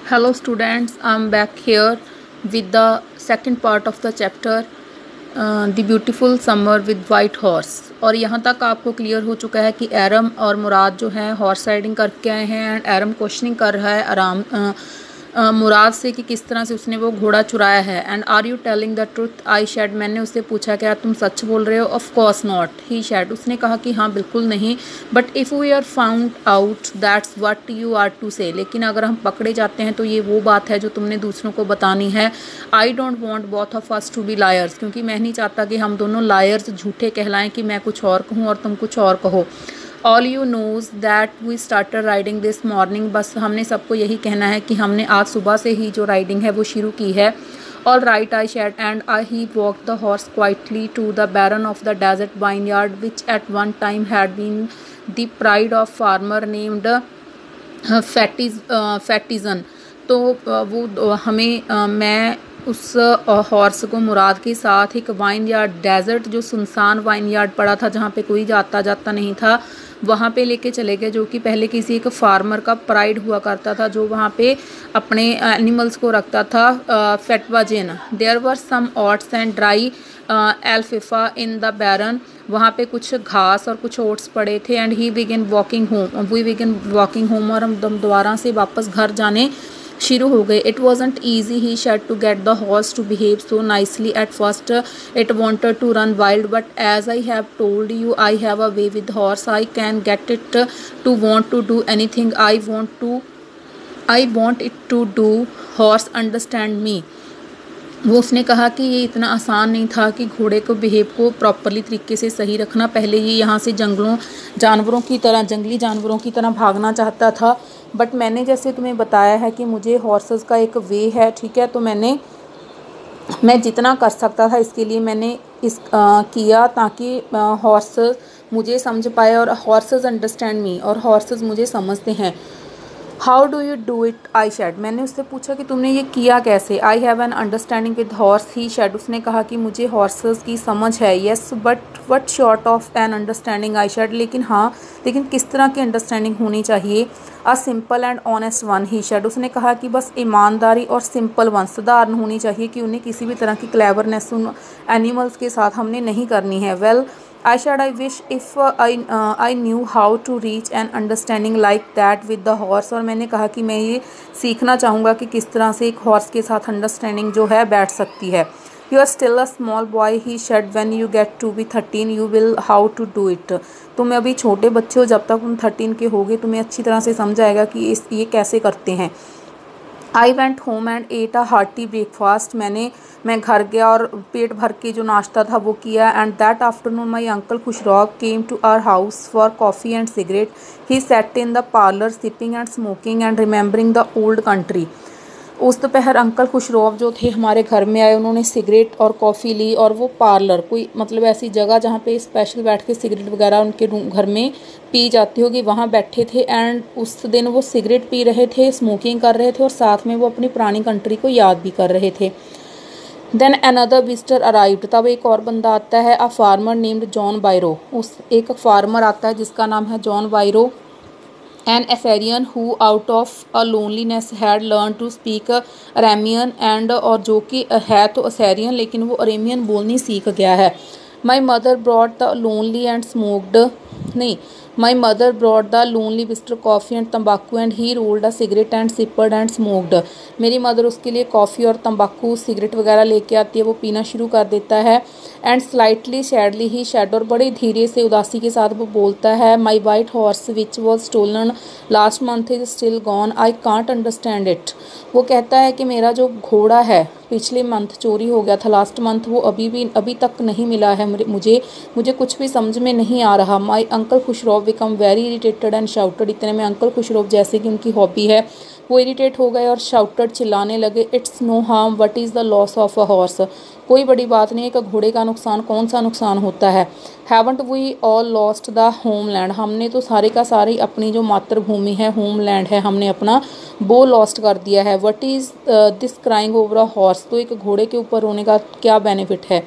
Hello students, I'm back here with the second part of the chapter The Beautiful Summer with White Horse। और यहाँ तक आपको clear हो चुका है कि एरम और मुराद जो हैं हॉर्स राइडिंग करके आए हैं एंड एरम क्वेश्चनिंग कर रहा है मुराद से कि किस तरह से उसने वो घोड़ा चुराया है। And are you telling the truth I said, मैंने उससे पूछा क्या तुम सच बोल रहे हो। Of course not he said, उसने कहा कि हाँ बिल्कुल नहीं। But if we are found out that's what you are to say, लेकिन अगर हम पकड़े जाते हैं तो ये वो बात है जो तुमने दूसरों को बतानी है। I don't want both of us to be liars, क्योंकि मैं नहीं चाहता कि हम दोनों लायर्स झूठे कहलाएं कि मैं कुछ और कहूँ और तुम कुछ और कहो। All you knows that we starter riding this morning, बस हमने सबको यही कहना है कि हमने आज सुबह से ही जो राइडिंग है वो शुरू की है। All right I said and I he walk the horse quietly to the barn of the desert vineyard which at one time had been the pride of farmer named Fetvajian. तो वो मैं उस horse को मुराद के साथ एक wine yard, desert जो सुनसान वाइन यार्ड पड़ा था जहाँ पे कोई जाता जाता नहीं था, वहाँ पे लेके चले गए, जो कि पहले किसी एक फार्मर का प्राइड हुआ करता था जो वहाँ पे अपने एनिमल्स को रखता था। Fetvajian there were some oats and dry alfalfa in the barn, वहाँ पे कुछ घास और कुछ ओट्स पड़े थे। And we begin walking home, और हम दोबारा से वापस घर जाने शुरू हो गए। It wasn't easy he said to get the horse to behave so nicely at first, it wanted to run wild but as I have told you I have a way with horse, I can get it to want to do any thing I want it to do, horse understand me. वो उसने कहा कि ये इतना आसान नहीं था कि घोड़े को बिहेव को प्रॉपरली तरीके से सही रखना। पहले ये यहाँ से जंगली जानवरों की तरह भागना चाहता था, बट मैंने जैसे तुम्हें बताया है कि मुझे हॉर्सेस का एक वे है, ठीक है। तो मैं जितना कर सकता था इसके लिए मैंने किया ताकि हॉर्स मुझे समझ पाए और हॉर्सेस अंडरस्टैंड मी, और हॉर्सेस मुझे समझते हैं। How do you do it I said, मैंने उससे पूछा कि तुमने ये किया कैसे। I have an understanding with horse he said, उसने कहा कि मुझे हॉर्सेस की समझ है। Yes but what sort of an understanding I said, लेकिन किस तरह की अंडरस्टैंडिंग होनी चाहिए। A simple and honest one he said, उसने कहा कि बस ईमानदारी और सिंपल वन, साधारण होनी चाहिए, कि उन्हें किसी भी तरह की क्लेवरनेस उन एनिमल्स के साथ हमने नहीं करनी है। Well I said I wish if I knew how to reach an understanding like that with the horse, और मैंने कहा कि मैं ये सीखना चाहूँगा कि किस तरह से एक हॉर्स के साथ अंडरस्टैंडिंग जो है बैठ सकती है। You are still a small boy he said, when you get to be 13 you will how to do it, तुम अभी छोटे बच्चे हो, जब तक तुम 13 के होगे तुम्हें अच्छी तरह से समझ आएगा कि ये कैसे करते हैं। I went home and at a hearty breakfast, मैं घर गया और पेट भर के जो नाश्ता था वो किया। And that afternoon my uncle Khosrove came to our house for coffee and cigarette, he sat in the parlour sipping and smoking and remembering the old country. उस दोपहर अंकल खुशरौब जो थे हमारे घर में आए, उन्होंने सिगरेट और कॉफ़ी ली, और वो पार्लर कोई मतलब ऐसी जगह जहाँ पे स्पेशल बैठ के सिगरेट वगैरह उनके घर में पी जाती होगी, वहाँ बैठे थे। एंड उस दिन वो सिगरेट पी रहे थे, स्मोकिंग कर रहे थे, और साथ में वो अपनी पुरानी कंट्री को याद भी कर रहे थे। देन अनदर विजिटर अराइव्ड, तब एक और बंदा आता है। A farmer named John Byro, एक फार्मर आता है जिसका नाम है John Byro. An Assyrian who out of a loneliness had learn to speak Armenian and, और जो कि है तो असेरियन लेकिन वो अरेमियन बोलनी सीख गया है। My mother brought the lonely and smoked नहीं my mother brought the lonely visitor coffee and तम्बाकू and he rolled a cigarette and sipped and smoked, मेरी मदर उसके लिए कॉफ़ी और तम्बाकू सिगरेट वगैरह लेके आती है, वो पीना शुरू कर देता है। And slightly sadly he said, और बड़े धीरे से उदासी के साथ वो बोलता है। My white horse which was stolen last month is still gone, I can't understand it, वो कहता है कि मेरा जो घोड़ा है पिछले मंथ चोरी हो गया था, लास्ट मंथ, वो अभी तक नहीं मिला है मुझे कुछ भी समझ में नहीं आ रहा। My uncle Khosrove become very irritated and shouted, इतने में अंकल खुशरौब जैसे कि उनकी हॉबी है वो इरिटेट हो गए और शाउटेड चिल्लाने लगे। It's no harm what is the loss of a horse, कोई बड़ी बात नहीं है कि घोड़े का नुकसान, कौन सा नुकसान होता है। Haven't we all lost the homeland, हमने तो सारे का सारी अपनी जो मातृभूमि है, होमलैंड है, हमने अपना वो लॉस्ट कर दिया है। What is this crying over a horse, तो एक घोड़े के ऊपर रोने का क्या बेनिफिट है।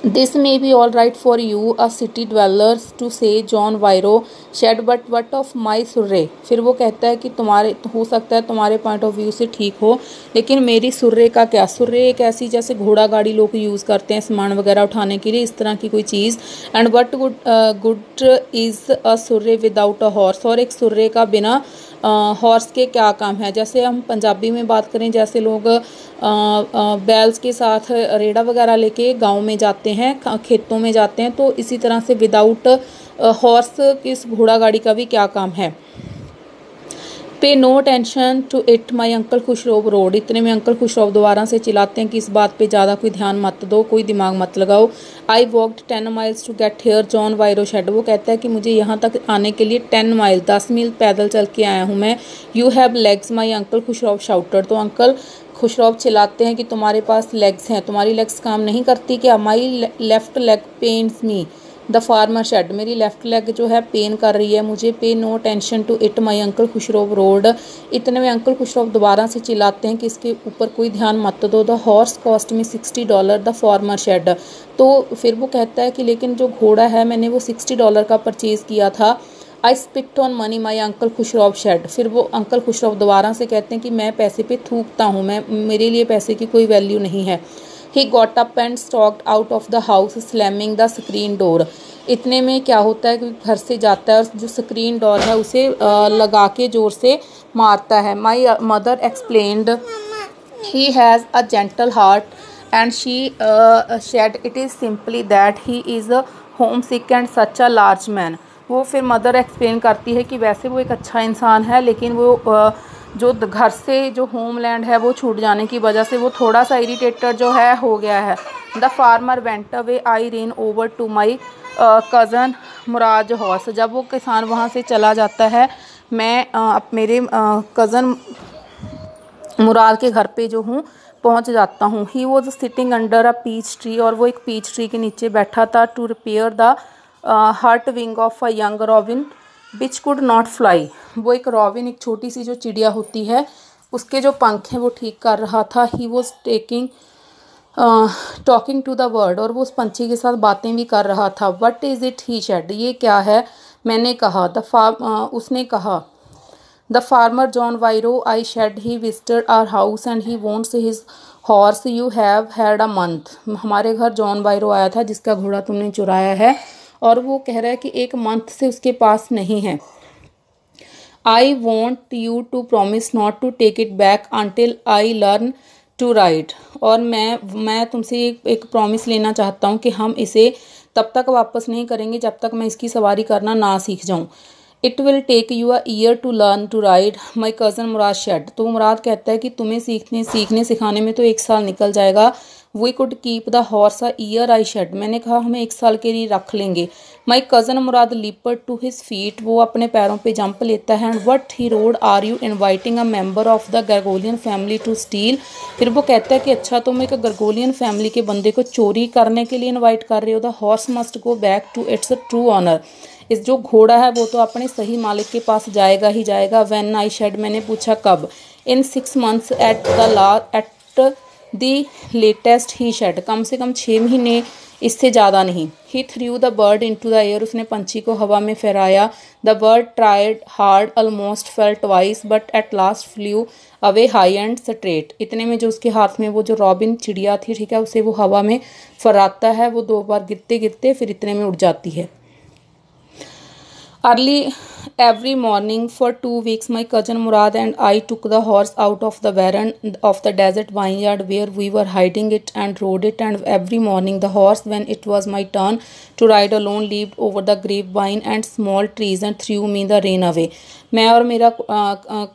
This may be all right for you, a city dwellers, to say, John Vairo said, but what of my surrey? फिर वो कहता है कि तुम्हारे हो सकता है तुम्हारे पॉइंट ऑफ व्यू से ठीक हो, लेकिन मेरी सुर्रे का क्या। सुर्रे एक ऐसी जैसे घोड़ा गाड़ी लोग यूज़ करते हैं सामान वगैरह उठाने के लिए, इस तरह की कोई चीज़। And what good is a surrey without a horse, और एक सुर्रे का बिना हॉर्स के क्या काम है। जैसे हम पंजाबी में बात करें, जैसे लोग बैल्स के साथ रेड़ा वगैरह लेके गांव में जाते हैं, खेतों में जाते हैं, तो इसी तरह से विदाउट हॉर्स किस घोड़ा गाड़ी का भी क्या काम है। Pay no tension to it my uncle Khosrove roared. इतने में अंकल खुशरोब दोबारा से चिल्लाते हैं कि इस बात पे ज़्यादा कोई ध्यान मत दो, कोई दिमाग मत लगाओ। I walked 10 miles to get here, John Byro said. वो कहता है कि मुझे यहाँ तक आने के लिए 10 माइल 10 मील पैदल चल के आया हूँ मैं। You have legs my uncle Khosrove shouted. तो अंकल खुशरोब चिल्लाते हैं कि तुम्हारे पास लेग्स हैं, तुम्हारी लेग्स काम नहीं करती क्या। My left leg pains me, the farmer said. मेरी लेफ्ट लेग जो है पेन कर रही है मुझे। Pay no tension to it my uncle Khosrove roared. इतने में अंकल खुशरोब दोबारा से चिल्लाते हैं कि इसके ऊपर कोई ध्यान मत दो। The horse cost me $60, the farmer said. तो फिर वो कहता है कि लेकिन जो घोड़ा है मैंने वो $60 का परचेज़ किया था। I spent on money my uncle Khosrove said. फिर वो अंकल खुशरोब दोबारा से कहते हैं कि मैं पैसे पे थूकता हूँ, मेरे लिए पैसे की कोई वैल्यू नहीं है। He got up and stalked out of the house, slamming the screen door. इतने में क्या होता है कि घर से जाता है और जो स्क्रीन डोर है उसे लगा के ज़ोर से मारता है। My mother explained, he has a gentle heart and she said it is simply that he is homesick and such a large man. वो फिर मदर एक्सप्लेन करती है कि वैसे वो एक अच्छा इंसान है, लेकिन वो जो घर से जो होमलैंड है वो छूट जाने की वजह से वो थोड़ा सा इरिटेटेड जो है हो गया है। The farmer went away, I ran over to my cousin Murad horse. जब वो किसान वहाँ से चला जाता है, मैं मेरे कज़न मुराद के घर पे जो हूँ पहुँच जाता हूँ। He was sitting under a peach tree, और वो एक पीच ट्री के नीचे बैठा था। To repair the hurt wing of a young robin which could not fly. वो एक रॉबिन, एक छोटी सी जो चिड़िया होती है, उसके जो पंख हैं वो ठीक कर रहा था। He was talking to the word, और वो उस पंछी के साथ बातें भी कर रहा था। What is it, he said. ये क्या है, मैंने कहा। उसने कहा। The farmer John Byro, I said, he visited our house and he wants his horse, you have had a month. हमारे घर जॉन वायरो आया था जिसका घोड़ा तुमने चुराया है, और वो कह रहा है कि एक मंथ से उसके पास नहीं है। I want you to promise not to take it back until I learn to ride. और मैं तुमसे एक प्रॉमिस लेना चाहता हूँ कि हम इसे तब तक वापस नहीं करेंगे जब तक मैं इसकी सवारी करना ना सीख जाऊँ। It will take you a year to learn to ride, my cousin Murad said. तो मुराद कहता है कि तुम्हें सीखने सिखाने में तो 1 साल निकल जाएगा। We could keep the horse a year, I said. मैंने कहा हमें 1 साल के लिए रख लेंगे। My cousin Mourad leaped to his feet, वो अपने पैरों पे जंप लेता है। And what he roared, are you inviting a member of the Garoghlanian family to steal. फिर वो कहता है कि अच्छा तुम एक गर्गोलियन फैमिली के बंदे को चोरी करने के लिए इन्वाइट कर रहे हो। The horse must go back to its true owner. इस जो घोड़ा है वो तो अपने सही मालिक के पास जाएगा ही जाएगा। When, I said. मैंने पूछा कब। In 6 months at the latest, he said. कम से कम 6 महीने, इससे ज़्यादा नहीं। He threw the bird into the air, उसने पंछी को हवा में फहराया। The bird tried hard, almost fell twice, but at last flew away high and straight. इतने में जो उसके हाथ में वो जो रॉबिन चिड़िया थी, ठीक है, उसे वो हवा में फहराता है। वो 2 बार गिरते गिरते फिर इतने में उड़ जाती है। Early every morning for 2 weeks, my cousin Murad and I took the horse out of the barren of the desert vineyard where we were hiding it and rode it. And every morning the horse, when it was my turn to ride alone, leaped over the grapevine and small trees and threw me the rain away. मैं और मेरा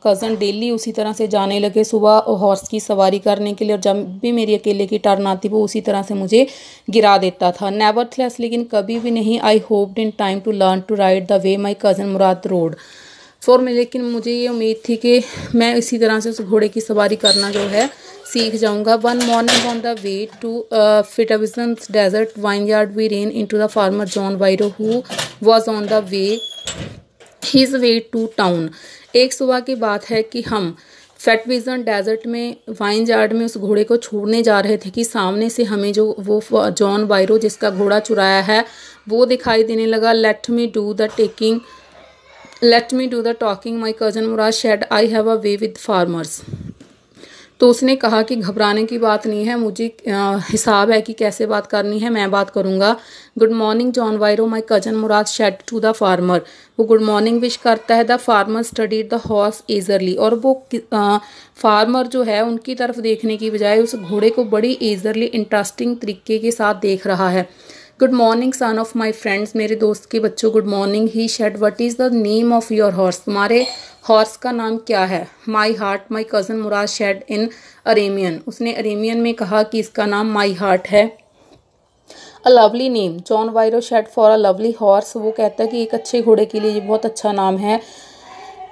cousin daily उसी तरह से जाने लगे सुबह horse की सवारी करने के लिए, और जब भी मेरी अकेले की टर्न आती वो उसी तरह से मुझे गिरा देता था। नेवरथलेस, लेकिन कभी भी नहीं, I hoped in time to learn to ride the way my cousin Mourad rode for me. लेकिन मुझे ये उम्मीद थी कि मैं इसी तरह से उस घोड़े की सवारी करना जो है सीख जाऊंगा। One morning on the way to Fetvajian's desert vineyard we ran into the farmer John Byro who was on the way his way to town. एक सुबह की बात है कि हम फेट विजन डेजर्ट में वाइन यार्ड में उस घोड़े को छोड़ने जा रहे थे कि सामने से हमें जो वो जॉन वायरो जिसका घोड़ा चुराया है वो दिखाई देने लगा। Let me do the talking my cousin Murad said I have a way with farmers. तो उसने कहा कि घबराने की बात नहीं है, मुझे हिसाब है कि कैसे बात करनी है, मैं बात करूँगा। Good morning John Byro my cousin Mourad said to the farmer. वो गुड मॉर्निंग विश करता है। The farmer studied the horse eagerly. और वो फार्मर जो है उनकी तरफ देखने की बजाय उस घोड़े को बड़ी ईजरली इंटरेस्टिंग तरीके के साथ देख रहा है। Good morning son of my friends, मेरे दोस्त के बच्चों good morning. He said what is the name of your horse, तुम्हारे हॉर्स का नाम क्या है। My heart my cousin Murad said in Armenian, उसने अरेमियन में कहा कि इसका नाम माई हार्ट है। A lovely name John Byro said for a lovely horse, वो कहता है कि एक अच्छे घोड़े के लिए ये बहुत अच्छा नाम है।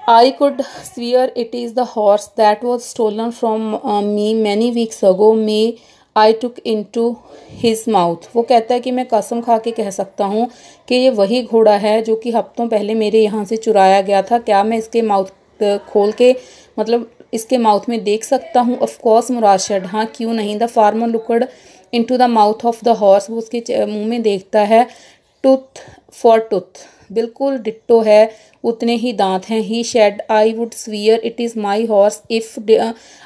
I could swear it is the horse that was stolen from me many weeks ago may I took in to his mouth. वो कहता है कि मैं कसम खा के कह सकता हूँ कि ये वही घोड़ा है जो कि हफ्तों पहले मेरे यहाँ से चुराया गया था। क्या मैं इसके माउथ खोल के मतलब इसके माउथ में देख सकता हूँ। ऑफ कोर्स मुराद शेड, हाँ क्यों नहीं। The farmer looked into the mouth of the horse, वो उसके मुंह में देखता है। टूथ फॉर टूथ, बिल्कुल डिट्टो है, उतने ही दांत हैं। He said I would swear it is my horse if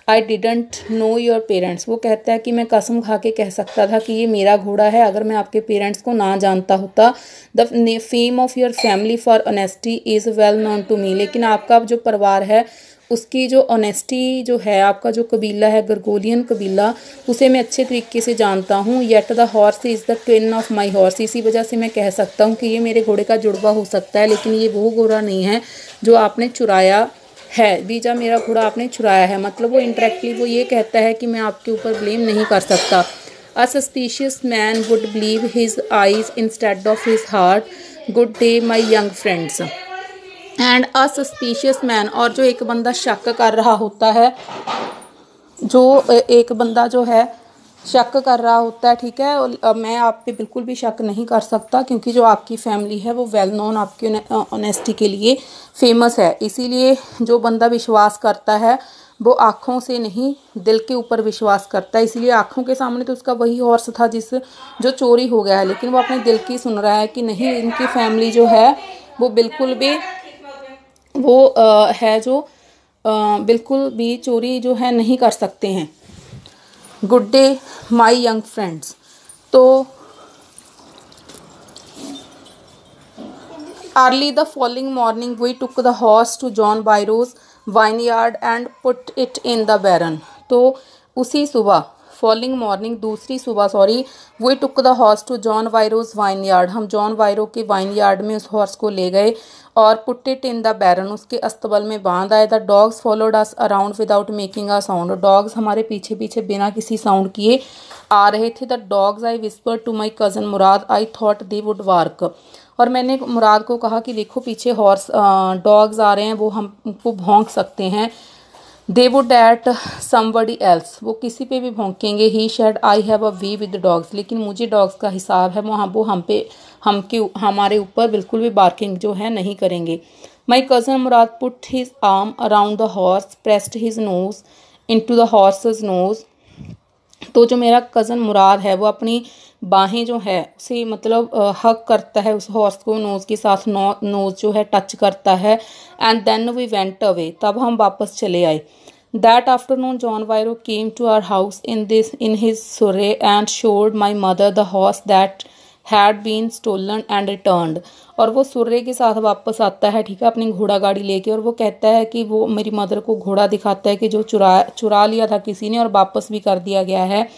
I didn't know your parents. वो कहता है कि मैं कसम खा के कह सकता था कि ये मेरा घोड़ा है अगर मैं आपके पेरेंट्स को ना जानता होता। The fame of your family for honesty is well known to me, लेकिन आपका जो परिवार है उसकी जो ऑनेस्टी जो है, आपका जो कबीला है गर्गोलियन कबीला, उसे मैं अच्छे तरीके से जानता हूँ। Yet the horse is the twin of my horse, इसी वजह से मैं कह सकता हूँ कि ये मेरे घोड़े का जुड़वा हो सकता है, लेकिन ये वो घोड़ा नहीं है जो आपने चुराया है। बीजा मेरा घोड़ा आपने चुराया है, मतलब वो इंटरेक्टली वो ये कहता है कि मैं आपके ऊपर ब्लेम नहीं कर सकता। A suspicious man would believe his eyes instead of his heart. Good day my young friends. And a suspicious man, और जो एक बंदा शक कर रहा होता है, जो एक बंदा जो है शक कर रहा होता है, ठीक है, और मैं आप पे बिल्कुल भी शक नहीं कर सकता क्योंकि जो आपकी फैमिली है वो वेल नोन आपकी ऑनेस्टी के लिए फेमस है। इसीलिए जो बंदा विश्वास करता है वो आँखों से नहीं दिल के ऊपर विश्वास करता है। इसीलिए आँखों के सामने तो उसका वही हॉर्स था जो चोरी हो गया है, लेकिन वो अपने दिल की सुन रहा है कि नहीं, इनकी फैमिली जो है वो बिल्कुल भी वो है जो बिल्कुल भी चोरी जो है नहीं कर सकते हैं। Good day my young friends. तो early the following morning we took the horse to John Byro's vineyard and put it in the barn. तो उसी सुबह फॉलोइंग मॉर्निंग दूसरी सुबह sorry we took the horse to John Byro's vineyard, हम John Byro के vineyard में उस horse को ले गए और पुट इट इन द बैरन, उसके अस्तबल में बांध आए। The dogs followed us around without making a sound, dogs हमारे पीछे पीछे बिना किसी साउंड किए आ रहे थे। The dogs I whisper to my cousin Murad I thought they would bark, और मैंने मुराद को कहा कि देखो पीछे हॉर्स डॉग्स आ रहे हैं, वो हमको भौंक सकते हैं। They would at somebody else, वो किसी पे भी भौंकेंगे। He said I have a way with dogs, लेकिन मुझे डॉग्स का हिसाब है, वो हमारे ऊपर बिल्कुल भी बार्किंग जो है नहीं करेंगे। My cousin Murad put his arm around the horse pressed his nose into the horse's nose. तो जो मेरा कज़न मुराद है वो अपनी बाहें जो है उसे मतलब हक करता है उस हॉर्स को, नोज़ के साथ नोज़ जो है टच करता है। And then we went away, तब हम वापस चले आए। That afternoon John Byro came to our house in his surrey and showed my mother the horse that had been stolen and returned. और वो सुर्रे के साथ वापस आता है, ठीक है, अपनी घोड़ा गाड़ी लेके, और वो कहता है कि वो मेरी मदर को घोड़ा दिखाता है कि जो चुरा लिया था किसी ने और वापस भी कर दिया गया है।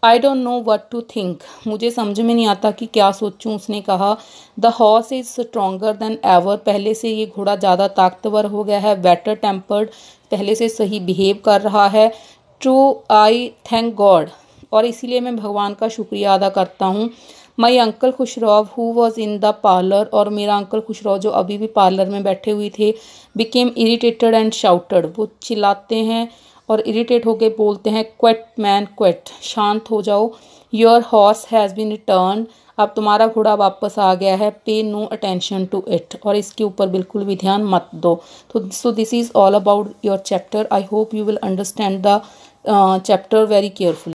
I don't know what to think, मुझे समझ में नहीं आता कि क्या सोचूं। उसने कहा the horse is stronger then ever, पहले से ये घोड़ा ज़्यादा ताकतवर हो गया है। बेटर टेम्पर्ड, पहले से सही बिहेव कर रहा है। ट्रू आई थैंक गॉड, और इसीलिए मैं भगवान का शुक्रिया अदा करता हूँ। My uncle Khosrove who was in the parlour, और मेरा अंकल खुशरौ जो अभी भी पार्लर में बैठे हुए थे, बिकेम इरीटेटेड एंड शाउटेड, वो चिल्लाते हैं और इरिटेट होके बोलते हैं क्वेट मैन क्वेट, शांत हो जाओ। Your horse has been return, अब तुम्हारा घोड़ा वापस आ गया है। Pay no attention to it, और इसके ऊपर बिल्कुल भी ध्यान मत दो। तो so this is all about your chapter. I hope you will understand the chapter very carefully.